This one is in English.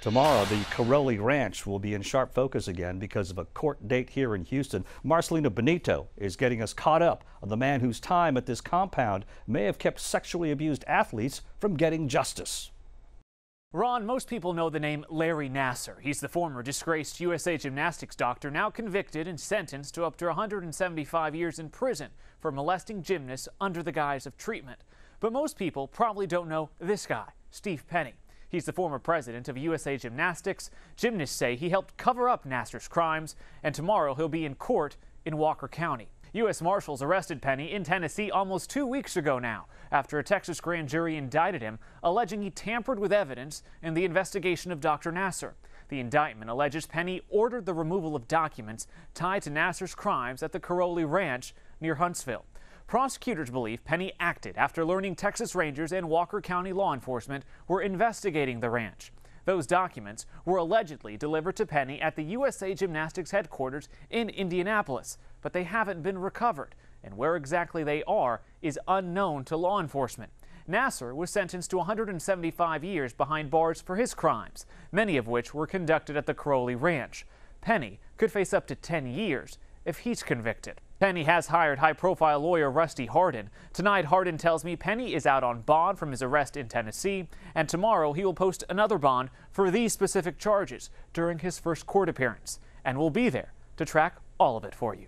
Tomorrow, the Caroli Ranch will be in sharp focus again because of a court date here in Houston. Marcelino Benito is getting us caught up on the man whose time at this compound may have kept sexually abused athletes from getting justice. Ron, most people know the name Larry Nassar. He's the former disgraced USA Gymnastics doctor, now convicted and sentenced to up to 175 years in prison for molesting gymnasts under the guise of treatment. But most people probably don't know this guy, Steve Penny. He's the former president of USA Gymnastics. Gymnasts say he helped cover up Nassar's crimes, and tomorrow he'll be in court in Walker County. U.S. Marshals arrested Penny in Tennessee almost 2 weeks ago now, after a Texas grand jury indicted him, alleging he tampered with evidence in the investigation of Dr. Nassar. The indictment alleges Penny ordered the removal of documents tied to Nassar's crimes at the Caroli Ranch near Huntsville. Prosecutors believe Penny acted after learning Texas Rangers and Walker County law enforcement were investigating the ranch. Those documents were allegedly delivered to Penny at the USA Gymnastics headquarters in Indianapolis, but they haven't been recovered, and where exactly they are is unknown to law enforcement. Nassar was sentenced to 175 years behind bars for his crimes, many of which were conducted at the Caroli Ranch. Penny could face up to 10 years if he's convicted. Penny has hired high-profile lawyer Rusty Hardin. Tonight, Hardin tells me Penny is out on bond from his arrest in Tennessee, and tomorrow he will post another bond for these specific charges during his first court appearance, and we'll be there to track all of it for you.